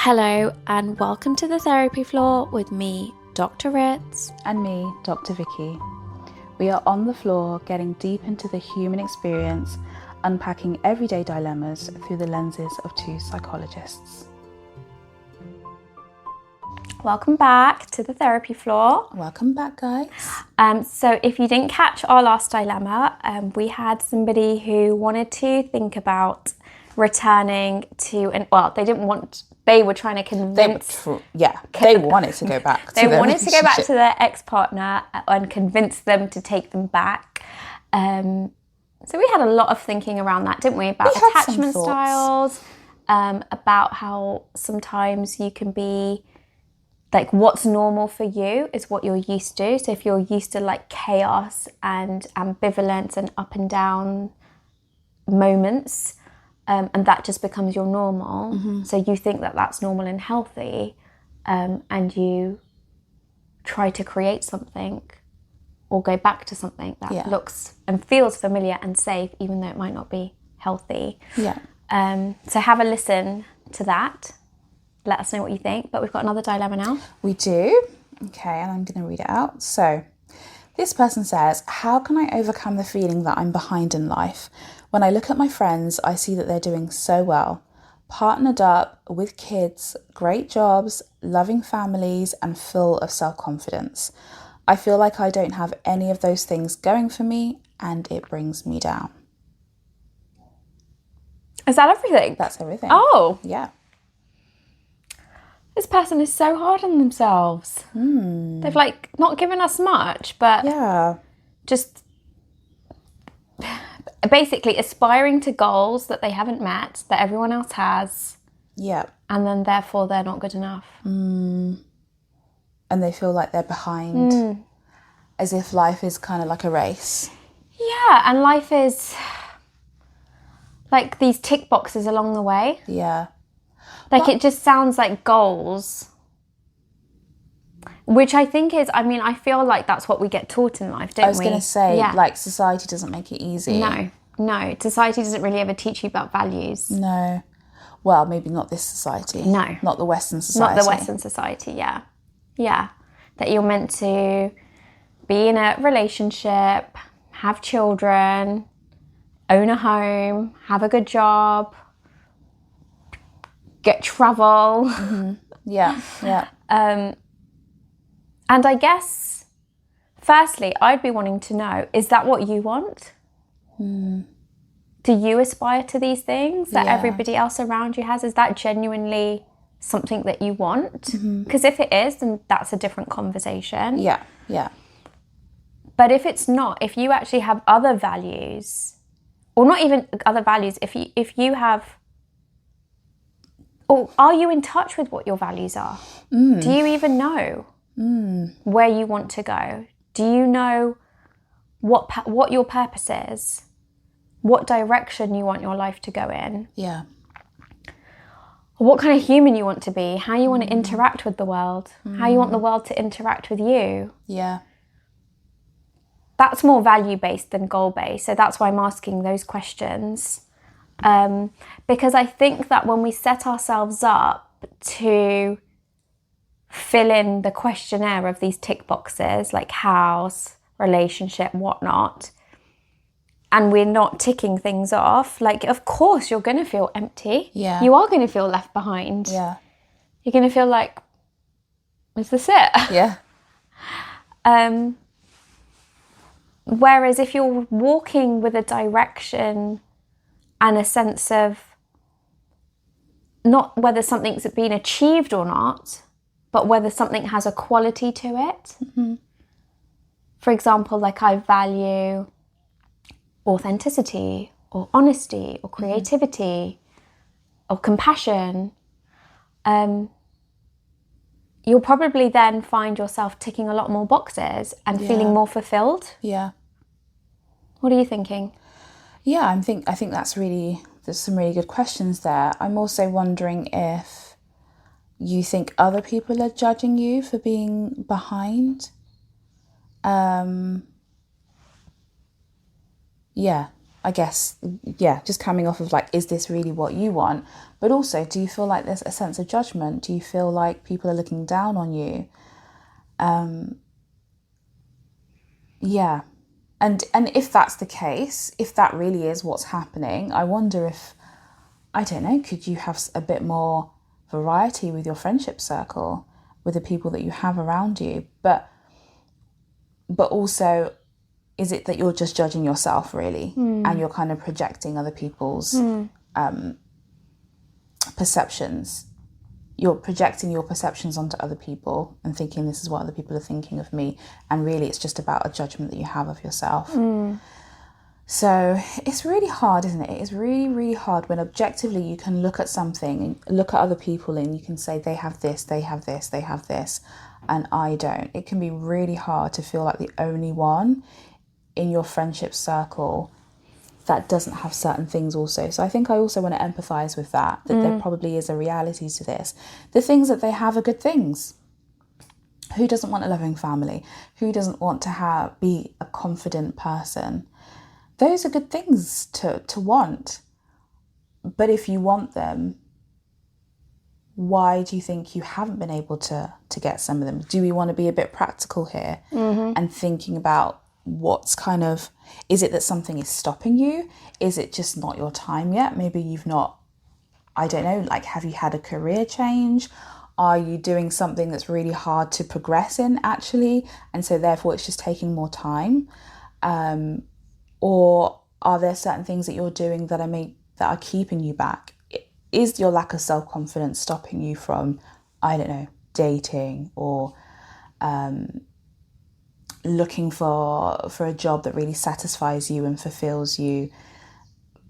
Hello and welcome to the Therapy Floor with me, Dr. Ritz. And me, Dr. Vicky. We are on the floor getting deep into the human experience, unpacking everyday dilemmas through the lenses of two psychologists. Welcome back to the Therapy Floor. Welcome back, guys. So if you didn't catch our last dilemma, we had somebody who wanted to think about returning to they were trying to convince... They wanted to go back to their ex-partner and convince them to take them back. So we had a lot of thinking around that, didn't we? About attachment styles, about how sometimes you can be... like what's normal for you is what you're used to. So if you're used to like chaos and ambivalence and up and down moments, and that just becomes your normal. Mm-hmm. So you think that that's normal and healthy, and you try to create something or go back to something that looks and feels familiar and safe, even though it might not be healthy. Yeah. So have a listen to that. Let us know what you think. But we've got another dilemma now. We do. Okay, and I'm going to read it out. So this person says, how can I overcome the feeling that I'm behind in life? When I look at my friends, I see that they're doing so well. Partnered up, with kids, great jobs, loving families, and full of self-confidence. I feel like I don't have any of those things going for me, and it brings me down. Is that everything? That's everything. Oh. Yeah. This person is so hard on themselves. They've like not given us much, but just basically aspiring to goals that they haven't met, that everyone else has. Yeah. And then therefore they're not good enough. And they feel like they're behind, as if life is kind of like a race. Yeah, and life is like these tick boxes along the way. Yeah. Like it just sounds like goals, which I think is, I feel like that's what we get taught in life, don't we? I was going to say, like, society doesn't make it easy. No. Society doesn't really ever teach you about values. No. Well, maybe not this society. No. Not the Western society. Not the Western society, yeah. Yeah. That you're meant to be in a relationship, have children, own a home, have a good job, get travel. Mm-hmm. Yeah. And I guess, firstly, I'd be wanting to know, is that what you want? Do you aspire to these things that everybody else around you has? Is that genuinely something that you want? Because if it is, then that's a different conversation. Yeah. But if it's not, if you actually have other values, or not even other values, if you have... or are you in touch with what your values are? Do you even know where you want to go? Do you know what your purpose is? What direction you want your life to go in? Yeah. What kind of human you want to be? How you want to interact with the world? How you want the world to interact with you? Yeah. That's more value-based than goal-based. So that's why I'm asking those questions. Because I think that when we set ourselves up to fill in the questionnaire of these tick boxes, like house, relationship, whatnot, and we're not ticking things off, like, of course you're going to feel empty. Yeah. You are going to feel left behind. Yeah. You're going to feel like, is this it? Yeah. Whereas if you're walking with a direction and a sense of not whether something's been achieved or not, but whether something has a quality to it. For example, like I value authenticity or honesty or creativity or compassion. You'll probably then find yourself ticking a lot more boxes and feeling more fulfilled. Yeah. What are you thinking? Yeah, I think there's some really good questions there. I'm also wondering if you think other people are judging you for being behind. I guess, yeah, just coming off of like, is this really what you want? But also, do you feel like there's a sense of judgment? Do you feel like people are looking down on you? Yeah. And if that's the case, if that really is what's happening, I wonder if, I don't know, could you have a bit more variety with your friendship circle, with the people that you have around you? But also, is it that you're just judging yourself, really? And you're kind of projecting other people's perceptions? You're projecting your perceptions onto other people and thinking this is what other people are thinking of me. And really, it's just about a judgment that you have of yourself. So it's really hard, isn't it? It's really, really hard when objectively you can look at something and look at other people and you can say they have this, they have this, they have this, and I don't. It can be really hard to feel like the only one in your friendship circle that doesn't have certain things also. So I think I also want to empathise with that there probably is a reality to this. The things that they have are good things. Who doesn't want a loving family? Who doesn't want to be a confident person? Those are good things to want. But if you want them, why do you think you haven't been able to get some of them? Do we want to be a bit practical here and thinking about what's kind of, is it that something is stopping you? Is it just not your time yet? Maybe you've not, I don't know, like, have you had a career change? Are you doing something that's really hard to progress in actually? And so therefore it's just taking more time. Or are there certain things that you're doing that are keeping you back? Is your lack of self-confidence stopping you from, I don't know, dating or looking for a job that really satisfies you and fulfills you?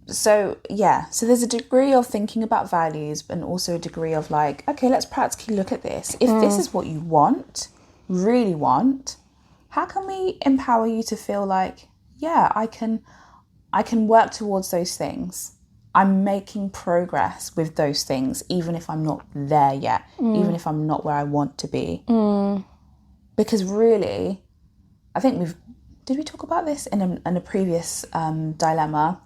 So yeah, so there's a degree of thinking about values and also a degree of like, okay, let's practically look at this. If this is what you want, really want, how can we empower you to feel like, yeah, I can work towards those things. I'm making progress with those things, even if I'm not there yet, even if I'm not where I want to be. Because really, I think did we talk about this in a previous dilemma,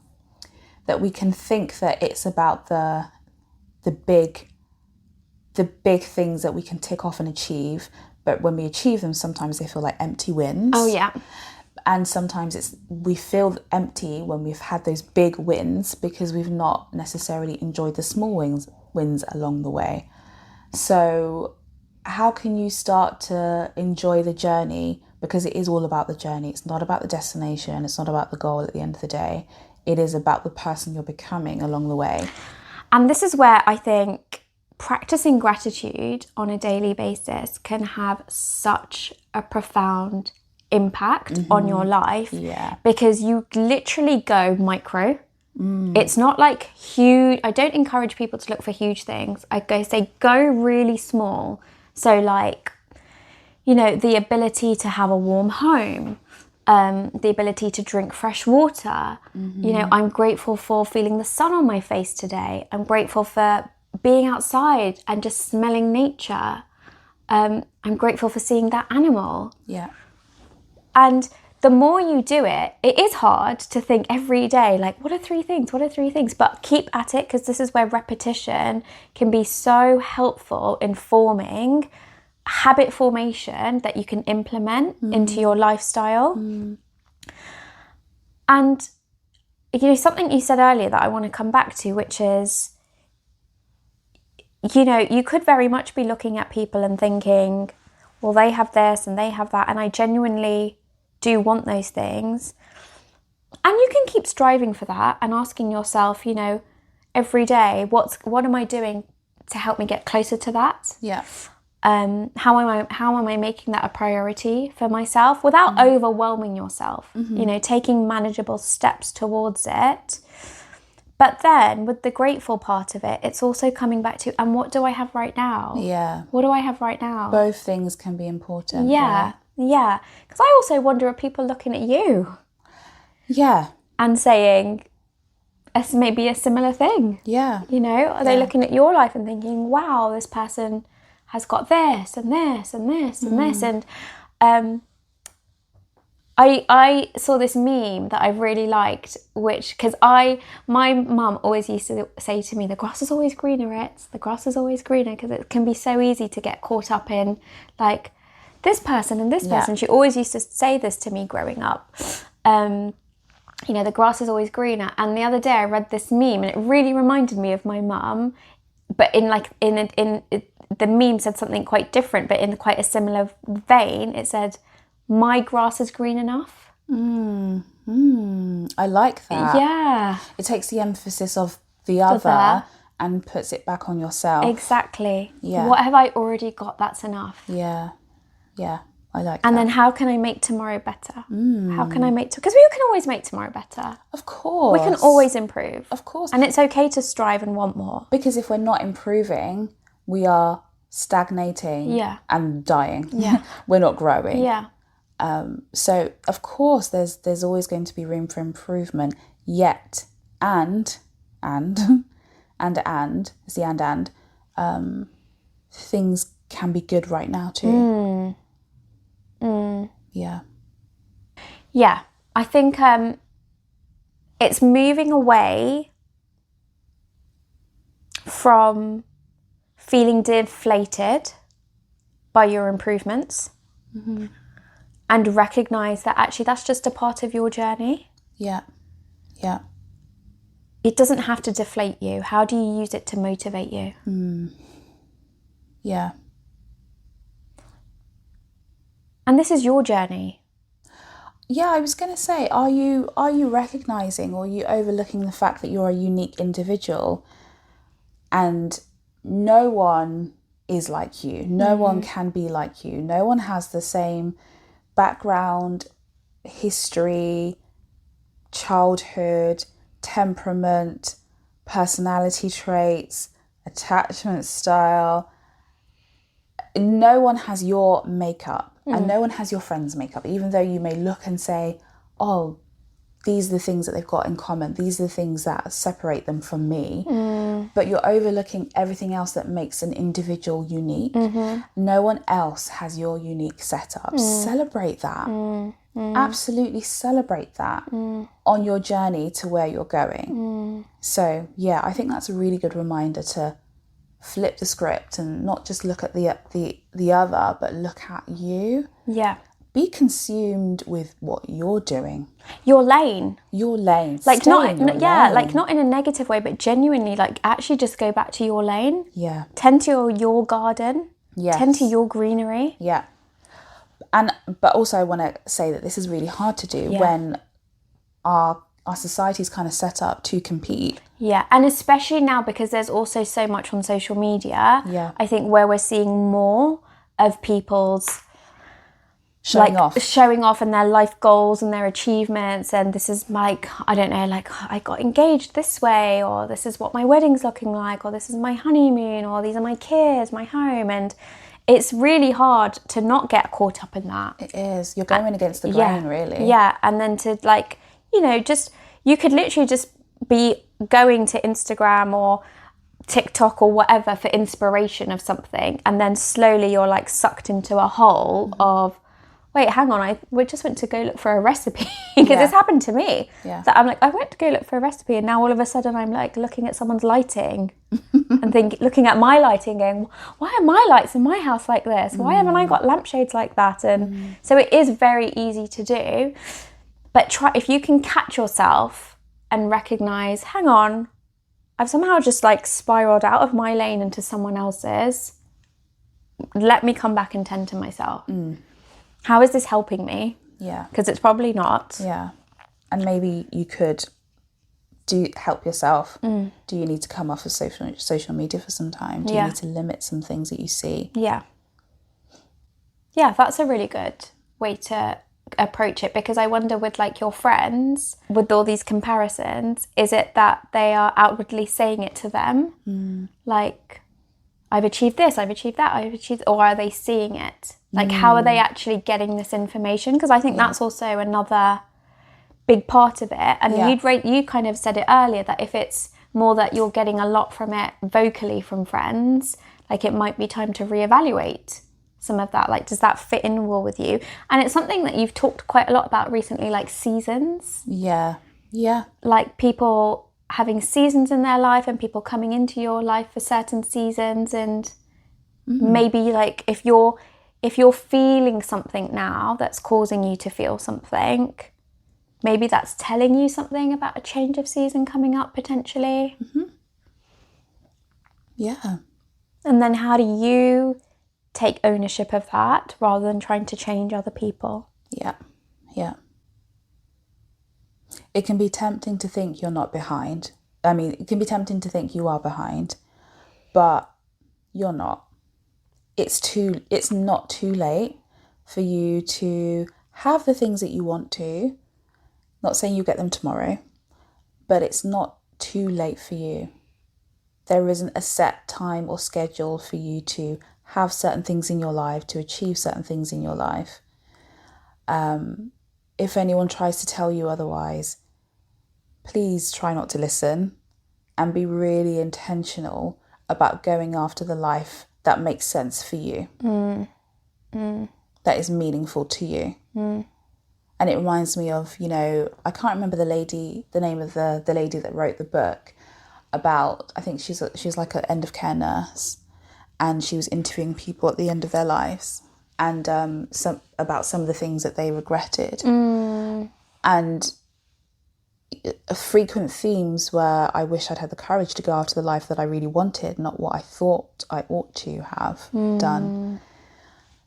that we can think that it's about the big things that we can tick off and achieve, but when we achieve them, sometimes they feel like empty wins. Oh yeah. And sometimes we feel empty when we've had those big wins because we've not necessarily enjoyed the small wins along the way. So how can you start to enjoy the journey? Because it is all about the journey. It's not about the destination. It's not about the goal at the end of the day. It is about the person you're becoming along the way. And this is where I think practicing gratitude on a daily basis can have such a profound impact on your life. Yeah. Because you literally go micro. It's not like huge. I don't encourage people to look for huge things. I say go really small. So like, you know, the ability to have a warm home, the ability to drink fresh water. You know, I'm grateful for feeling the sun on my face today. I'm grateful for being outside and just smelling nature. I'm grateful for seeing that animal. Yeah. And the more you do it, it is hard to think every day, like, what are 3 things? What are 3 things? But keep at it, because this is where repetition can be so helpful in forming habit formation that you can implement into your lifestyle. And, you know, something you said earlier that I want to come back to, which is, you know, you could very much be looking at people and thinking, well, they have this and they have that, and I genuinely do want those things. And you can keep striving for that and asking yourself, you know, every day, what am I doing to help me get closer to that? Yeah. How am I making that a priority for myself without overwhelming yourself? You know, taking manageable steps towards it. But then with the grateful part of it, it's also coming back to, and what do I have right now? Yeah. What do I have right now? Both things can be important. Yeah. Right? Yeah. Because I also wonder, are people looking at you? Yeah. And saying maybe a similar thing? Yeah. You know, are they looking at your life and thinking, wow, this person has got this and this and this and this? And I saw this meme that I really liked, which, because my mum always used to say to me, the grass is always greener, the grass is always greener, because it can be so easy to get caught up in like this person and this person. She always used to say this to me growing up. You know, the grass is always greener. And the other day I read this meme and it really reminded me of my mum, but the meme said something quite different, but in quite a similar vein. It said, my grass is green enough. I like that. Yeah. It takes the emphasis of the other and puts it back on yourself. Exactly. Yeah. What have I already got? That's enough. Yeah. Yeah. I like and that. then how can I make tomorrow better? How can I make... Because we can always make tomorrow better. Of course. We can always improve. Of course. And it's okay to strive and want more. Because if we're not improving, we are stagnating and dying. Yeah. We're not growing. Yeah. So of course there's always going to be room for improvement, yet and it's the things can be good right now too. Yeah, I think it's moving away from feeling deflated by your improvements. And recognise that actually that's just a part of your journey. Yeah. Yeah. It doesn't have to deflate you. How do you use it to motivate you? Yeah. And this is your journey. Yeah, I was going to say, are you recognising, or are you overlooking the fact that you're a unique individual and no one is like you? No one can be like you. No one has the same background, history, childhood, temperament, personality traits, attachment style. No one has your makeup and no one has your friend's makeup, even though you may look and say, oh, these are the things that they've got in common. These are the things that separate them from me. But you're overlooking everything else that makes an individual unique. No one else has your unique setup. Celebrate that. Absolutely celebrate that on your journey to where you're going. So, yeah, I think that's a really good reminder to flip the script and not just look at the other, but look at you. Yeah. Be consumed with what you're doing. Your lane. Like not in a negative way, but genuinely, like, actually just go back to your lane. Yeah. Tend to your garden. Yes. Tend to your greenery. Yeah. But also I want to say that this is really hard to do when our society's kind of set up to compete. Yeah, and especially now because there's also so much on social media. Yeah. I think where we're seeing more of people's showing off and their life goals and their achievements, and this is like, I don't know, like, I got engaged this way, or this is what my wedding's looking like, or this is my honeymoon, or these are my kids, my home. And it's really hard to not get caught up in that. It is. You're going against the grain, really. Yeah, and then to, like, you know, just, you could literally just be going to Instagram or TikTok or whatever for inspiration of something, and then slowly you're like sucked into a hole of, wait, hang on, we just went to go look for a recipe. Because it's happened to me. Yeah. That I'm like, I went to go look for a recipe, and now all of a sudden I'm like looking at someone's lighting and looking at my lighting going, why are my lights in my house like this? Why haven't I got lampshades like that? And so it is very easy to do. But if you can catch yourself and recognise, hang on, I've somehow just like spiraled out of my lane into someone else's. Let me come back and tend to myself. How is this helping me? Yeah. Because it's probably not. Yeah. And maybe you could help yourself. Do you need to come off of social media for some time? Do you need to limit some things that you see? Yeah. Yeah, that's a really good way to approach it, because I wonder with like your friends, with all these comparisons, is it that they are outwardly saying it to them? Like, I've achieved this, I've achieved that, or are they seeing it? Like, how are they actually getting this information? Because I think that's also another big part of it. And you kind of said it earlier, that if it's more that you're getting a lot from it vocally from friends, like, it might be time to reevaluate some of that? Like, does that fit in well with you? And it's something that you've talked quite a lot about recently, like seasons. Yeah. Like people having seasons in their life and people coming into your life for certain seasons, and maybe like if you're feeling something now that's causing you to feel something, maybe that's telling you something about a change of season coming up potentially. Yeah. And then how do you take ownership of that rather than trying to change other people? Yeah. It can be tempting to think you're not behind. I mean, it can be tempting to think you are behind, but you're not. It's not too late for you to have the things that you want to. Not saying you get them tomorrow, but it's not too late for you. There isn't a set time or schedule for you to have certain things in your life, to achieve certain things in your life. If anyone tries to tell you otherwise, please try not to listen and be really intentional about going after the life that makes sense for you, that is meaningful to you. And it reminds me of, I can't remember the name of the lady that wrote the book about, I think she's like an end of care nurse, and she was interviewing people at the end of their lives, and some of the things that they regretted. And frequent themes were, I wish I'd had the courage to go after the life that I really wanted, not what I thought I ought to have done.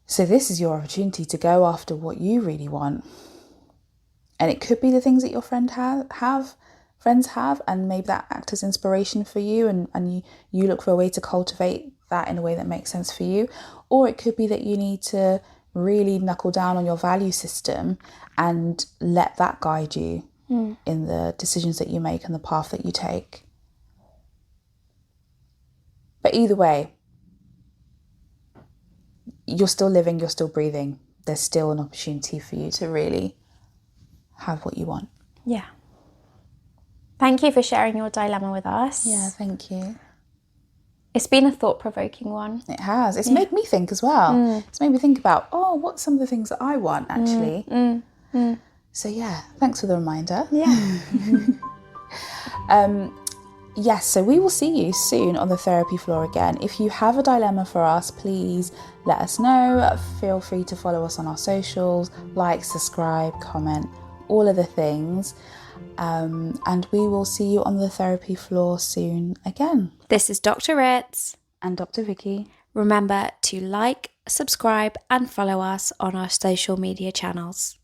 So this is your opportunity to go after what you really want. And it could be the things that your friends have, and maybe that act as inspiration for you, and you look for a way to cultivate that in a way that makes sense for you. Or it could be that you need to really knuckle down on your value system and let that guide you in the decisions that you make and the path that you take. But either way, you're still living, you're still breathing. There's still an opportunity for you to really have what you want. Yeah. Thank you for sharing your dilemma with us. Yeah, thank you. It's been a thought-provoking one. It has. It's made me think as well. It's made me think about, what's some of the things that I want, actually. So, yeah, thanks for the reminder. Yeah. Yes, so we will see you soon on the therapy floor again. If you have a dilemma for us, please let us know. Feel free to follow us on our socials, like, subscribe, comment, all of the things. And we will see you on the therapy floor soon again. This is Dr. Ritz and Dr. Vicky. Remember to like, subscribe and follow us on our social media channels.